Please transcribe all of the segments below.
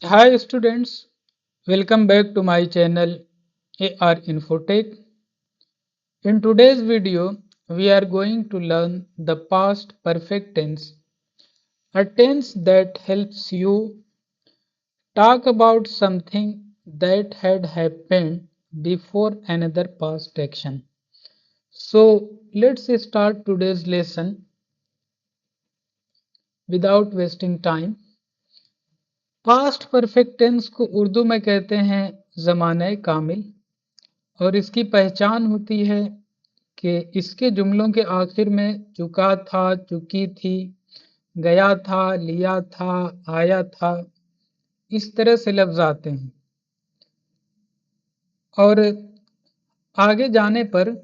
Hi students, welcome back to my channel AR Infotech. In today's video, we are going to learn the past perfect tense, a tense that helps you talk about something that had happened before another past action. So, let's start today's lesson without wasting time. Past perfect tense को उर्दू में कहते हैं ज़माना कामिल और इसकी पहचान होती है कि इसके जुमलों के आखिर में चुका था, चुकी थी, गया था, लिया था, आया था, इस तरह से लफ्ज आते हैं। और आगे जाने पर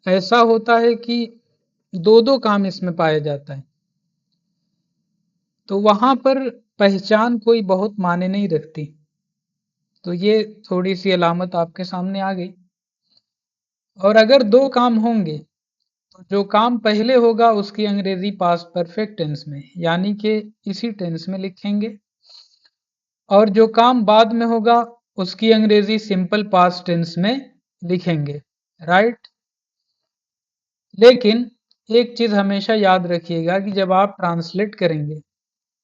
ऐसा होता है कि दो काम इसमें पाया जाता है, तो वहां पर पहचान कोई बहुत मायने नहीं रखती। तो ये थोड़ी सी अलामत आपके सामने आ गई। और अगर दो काम होंगे तो जो काम पहले होगा उसकी अंग्रेजी पास्ट परफेक्ट टेंस में यानी कि इसी टेंस में लिखेंगे, और जो काम बाद में होगा उसकी अंग्रेजी सिंपल पास्ट टेंस में लिखेंगे। राइट। लेकिन एक चीज हमेशा याद रखिएगा कि जब आप ट्रांसलेट करेंगे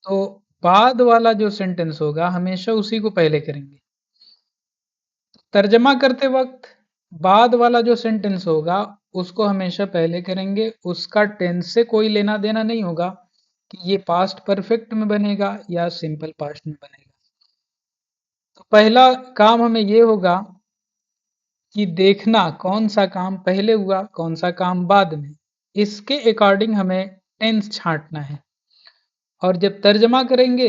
तो बाद वाला जो सेंटेंस होगा हमेशा उसी को पहले करेंगे। तर्जमा करते वक्त बाद वाला जो सेंटेंस होगा उसको हमेशा पहले करेंगे, उसका टेंस से कोई लेना देना नहीं होगा कि ये पास्ट परफेक्ट में बनेगा या सिंपल पास्ट में बनेगा। तो पहला काम हमें ये होगा कि देखना कौन सा काम पहले हुआ, कौन सा काम बाद में, इसके अकॉर्डिंग हमें टेंस छांटना है। और जब तर्जमा करेंगे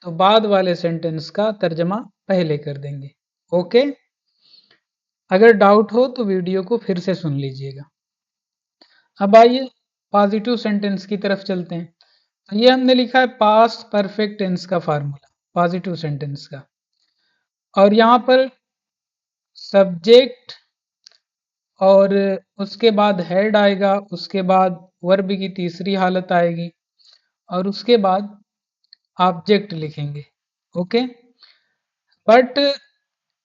तो बाद वाले सेंटेंस का तर्जमा पहले कर देंगे। ओके। अगर डाउट हो तो वीडियो को फिर से सुन लीजिएगा। अब आइए पॉजिटिव सेंटेंस की तरफ चलते हैं। तो ये हमने लिखा है पास्ट परफेक्ट टेंस का फार्मूला पॉजिटिव सेंटेंस का, और यहाँ पर सब्जेक्ट और उसके बाद हेड आएगा, उसके बाद वर्ब की तीसरी हालत आएगी और उसके बाद ऑब्जेक्ट लिखेंगे। Okay. But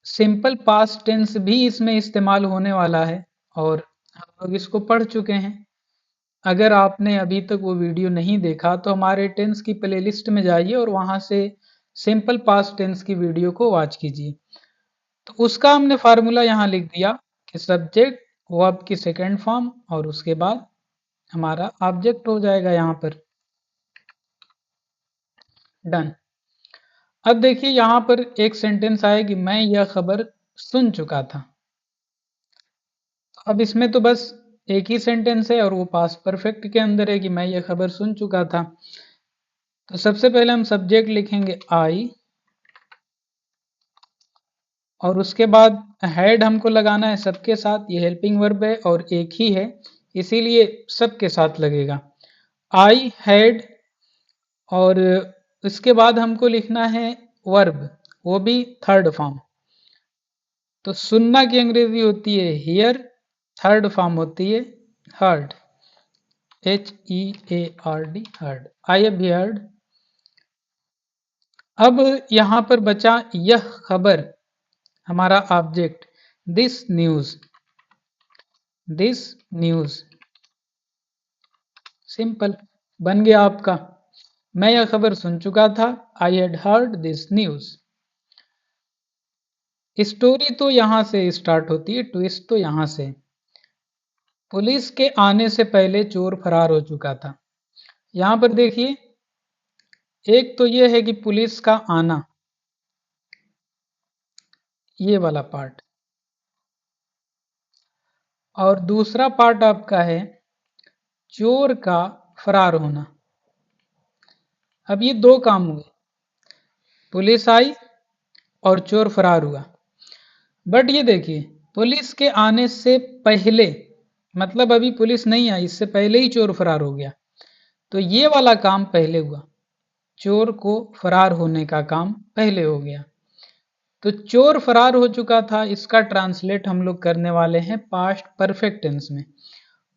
simple past tense भी इसमें इस्तेमाल होने वाला है और हम लोग इसको पढ़ चुके हैं। अगर आपने अभी तक वो वीडियो नहीं देखा तो हमारे टेंस की प्लेलिस्ट में जाइए और वहां से सिंपल पास्ट टेंस की वीडियो को वॉच कीजिए। तो उसका हमने फार्मूला यहाँ लिख दिया कि सब्जेक्ट वर्ब की सेकंड फॉर्म और उसके बाद हमारा ऑब्जेक्ट हो जाएगा यहाँ पर। डन। अब देखिए यहाँ पर एक सेंटेंस आया कि मैं यह खबर सुन चुका था। अब इसमें तो बस एक ही सेंटेंस है और वो पास्ट परफेक्ट के अंदर है कि मैं यह खबर सुन चुका था। तो सबसे पहले हम सब्जेक्ट लिखेंगे आई और उसके बाद हेड हमको लगाना है सबके साथ, ये हेल्पिंग वर्ब है और एक ही है इसीलिए सबके साथ लगेगा। आई हैड, और इसके बाद हमको लिखना है वर्ब, वो भी थर्ड फॉर्म। तो सुनना की अंग्रेजी होती है हियर, थर्ड फॉर्म होती है heard, HEARD, heard. I have heard. अब यहां पर बचा यह खबर, हमारा object, this news, this news simple बन गया आपका। मैं यह खबर सुन चुका था, I had heard this news. Story तो यहां से स्टार्ट होती है, ट्विस्ट तो यहां से। पुलिस के आने से पहले चोर फरार हो चुका था। यहां पर देखिए, एक तो यह है कि पुलिस का आना, ये वाला पार्ट, और दूसरा पार्ट आपका है चोर का फरार होना। अब ये दो काम हुए, पुलिस आई और चोर फरार हुआ। बट ये देखिए, पुलिस के आने से पहले मतलब अभी पुलिस नहीं आई, इससे पहले ही चोर फरार हो गया। तो ये वाला काम पहले हुआ, चोर को फरार होने का काम पहले हो गया। तो चोर फरार हो चुका था, इसका ट्रांसलेट हम लोग करने वाले हैं पास्ट परफेक्ट टेंस में,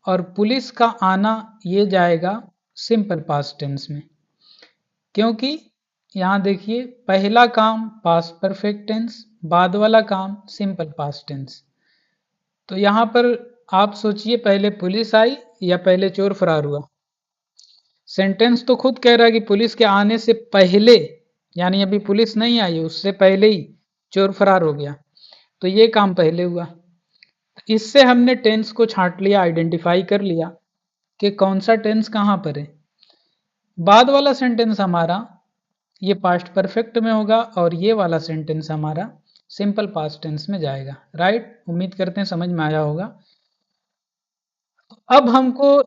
और पुलिस का आना ये जाएगा सिंपल पास्ट टेंस में, क्योंकि यहाँ देखिए, पहला काम पास्ट परफेक्ट टेंस, बाद वाला काम सिंपल पास्ट टेंस। तो यहाँ पर आप सोचिए, पहले पुलिस आई या पहले चोर फरार हुआ। सेंटेंस तो खुद कह रहा है कि पुलिस के आने से पहले, यानी अभी पुलिस नहीं आई, उससे पहले ही चोर फरार हो गया, तो ये काम पहले हुआ। इससे हमने टेंस को छांट लिया, आइडेंटिफाई कर लिया कि कौन सा टेंस कहाँ पर है। बाद वाला सेंटेंस हमारा ये पास्ट परफेक्ट में होगा और ये वाला सेंटेंस हमारा सिंपल पास्ट टेंस में जाएगा। राइट, उम्मीद करते हैं समझ में आया होगा। अब हमको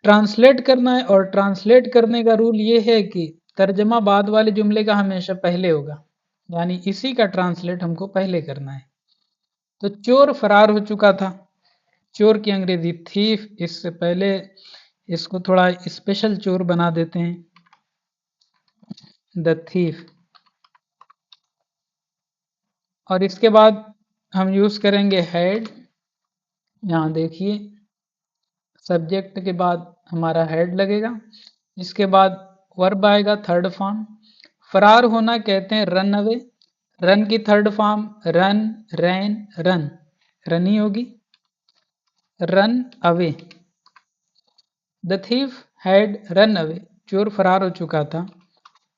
ट्रांसलेट करना है, और ट्रांसलेट करने का रूल ये है कि तर्जमा बाद वाले जुमले का हमेशा पहले होगा, यानी इसी का ट्रांसलेट हमको पहले करना है। तो चोर फरार हो चुका था, चोर की अंग्रेजी थीफ। इससे पहले इसको थोड़ा स्पेशल चोर बना देते हैं, द थीफ। और इसके बाद हम यूज करेंगे हैड। यहाँ देखिए, सब्जेक्ट के बाद हमारा हेड लगेगा, इसके बाद वर्ब आएगा थर्ड फॉर्म। फरार होना कहते हैं रन अवे, रन की थर्ड फॉर्म रन, रैन, रन, रन ही होगी, run away. The thief had run away, चोर फरार हो चुका था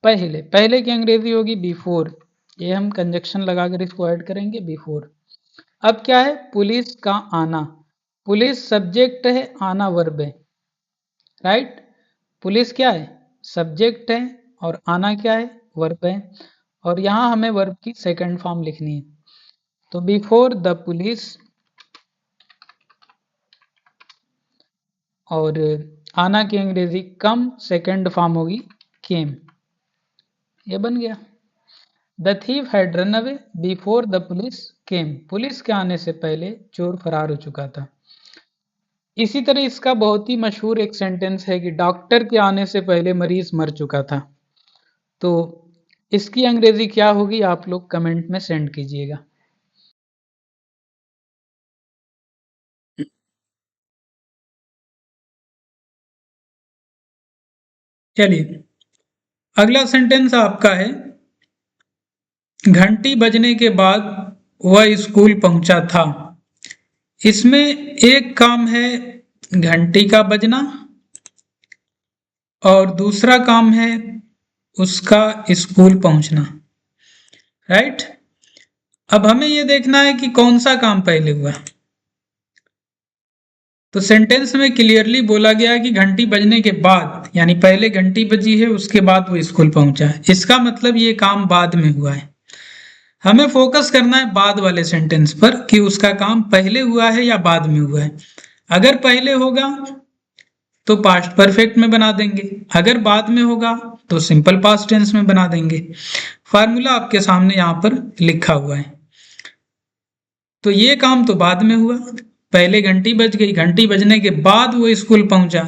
पहले। पहले की अंग्रेजी होगी बिफोर, ये हम कंजक्शन लगाकर इसको ऐड करेंगे, बिफोर। अब क्या है, पुलिस का आना। पुलिस सब्जेक्ट है, आना वर्ब है। राइट, पुलिस क्या है, सब्जेक्ट है, और आना क्या है, वर्ब है। और यहाँ हमें वर्ब की सेकंड फॉर्म लिखनी है। तो बिफोर द पुलिस, और आना की अंग्रेजी कम, सेकंड फॉर्म होगी केम। ये बन गया। The thief had run away before the police came, police के आने से पहले चोर फरार हो चुका था। इसी तरह इसका बहुत ही मशहूर एक सेंटेंस है कि डॉक्टर के आने से पहले मरीज मर चुका था। तो इसकी अंग्रेजी क्या होगी, आप लोग कमेंट में सेंड कीजिएगा। चलिए, अगला सेंटेंस आपका है, घंटी बजने के बाद वह स्कूल पहुंचा था। इसमें एक काम है घंटी का बजना, और दूसरा काम है उसका स्कूल पहुंचना। राइट, अब हमें यह देखना है कि कौन सा काम पहले हुआ। तो सेंटेंस में क्लियरली बोला गया है कि घंटी बजने के बाद, यानी पहले घंटी बजी है उसके बाद वो स्कूल पहुंचा है। इसका मतलब ये काम बाद में हुआ है। हमें फोकस करना है बाद वाले सेंटेंस पर कि उसका काम पहले हुआ है या बाद में हुआ है। अगर पहले होगा तो पास्ट परफेक्ट में बना देंगे, अगर बाद में होगा तो सिंपल पास्ट टेंस में बना देंगे। फार्मूला आपके सामने यहाँ पर लिखा हुआ है। तो ये काम तो बाद में हुआ, पहले घंटी बज गई, घंटी बजने के बाद वो स्कूल पहुंचा,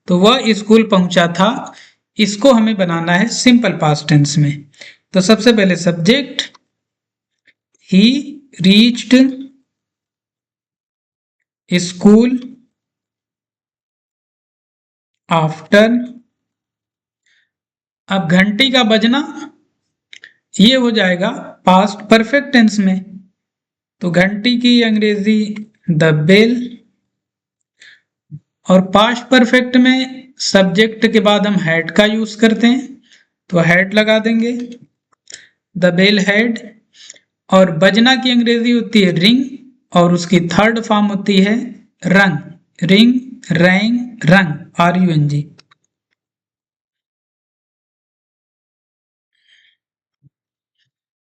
तो वह स्कूल पहुंचा था। इसको हमें बनाना है सिंपल पास्ट टेंस में। तो सबसे पहले सब्जेक्ट, ही रीच्ड स्कूल आफ्टर। अब घंटी का बजना ये हो जाएगा पास्ट परफेक्ट टेंस में, तो घंटी की अंग्रेजी द बेल। और पास्ट परफेक्ट में सब्जेक्ट के बाद हम हैड का यूज करते हैं, तो हैड लगा देंगे, द बेल हैड। और बजना की अंग्रेजी होती है रिंग, और उसकी थर्ड फॉर्म होती है रंग, रिंग, रैंग, रंग, RUNG।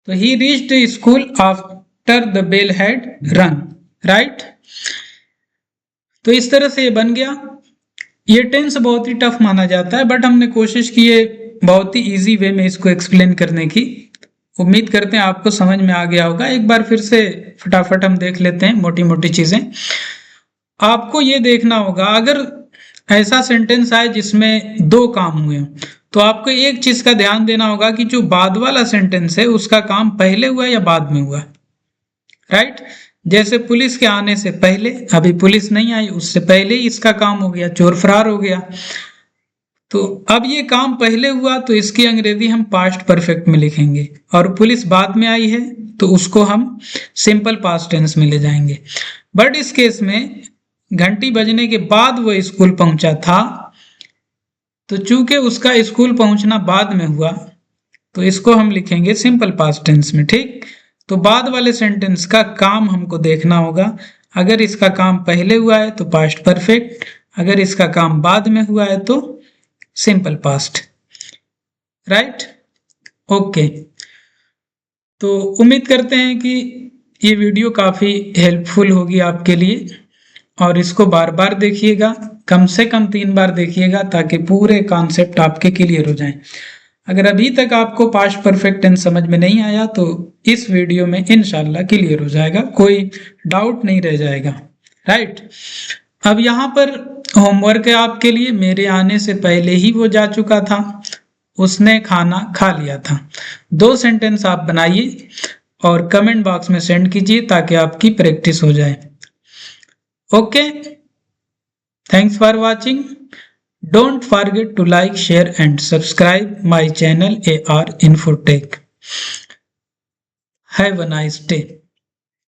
तो he reached school after the bell had run. Right, तो इस तरह से ये बन गया। ये टेंस बहुत ही टफ माना जाता है, बट हमने कोशिश की है बहुत ही इजी वे में इसको एक्सप्लेन करने की। उम्मीद करते हैं आपको समझ में आ गया होगा। एक बार फिर से फटाफट हम देख लेते हैं मोटी मोटी चीजें। आपको ये देखना होगा, अगर ऐसा सेंटेंस आए जिसमें दो काम हुए, तो आपको एक चीज का ध्यान देना होगा कि जो बाद वाला सेंटेंस है उसका काम पहले हुआ या बाद में हुआ। राइट, जैसे पुलिस के आने से पहले, अभी पुलिस नहीं आई, उससे पहले ही इसका काम हो गया, चोर फरार हो गया। तो अब ये काम पहले हुआ तो इसकी अंग्रेजी हम पास्ट परफेक्ट में लिखेंगे, और पुलिस बाद में आई है तो उसको हम सिंपल पास्ट टेंस में ले जाएंगे। बट इस केस में घंटी बजने के बाद वो स्कूल पहुंचा था, तो चूंकि उसका स्कूल पहुंचना बाद में हुआ तो इसको हम लिखेंगे सिंपल पास्ट टेंस में। ठीक, तो बाद वाले सेंटेंस का काम हमको देखना होगा। अगर इसका काम पहले हुआ है तो पास्ट परफेक्ट, अगर इसका काम बाद में हुआ है तो सिंपल पास्ट। Right, okay. तो उम्मीद करते हैं कि ये वीडियो काफ़ी हेल्पफुल होगी आपके लिए, और इसको बार बार देखिएगा, कम से कम 3 बार देखिएगा ताकि पूरे कॉन्सेप्ट आपके क्लियर हो जाएं। अगर अभी तक आपको पास्ट परफेक्ट टेंस समझ में नहीं आया तो इस वीडियो में इंशाल्लाह क्लियर हो जाएगा, कोई डाउट नहीं रह जाएगा। राइट, अब यहाँ पर होमवर्क है आपके लिए। मेरे आने से पहले ही वो जा चुका था, उसने खाना खा लिया था। 2 सेंटेंस आप बनाइए और कमेंट बॉक्स में सेंड कीजिए ताकि आपकी प्रैक्टिस हो जाए। Okay, thanks for watching. Don't forget to like, share and subscribe my channel AR Infotech. Have a nice day.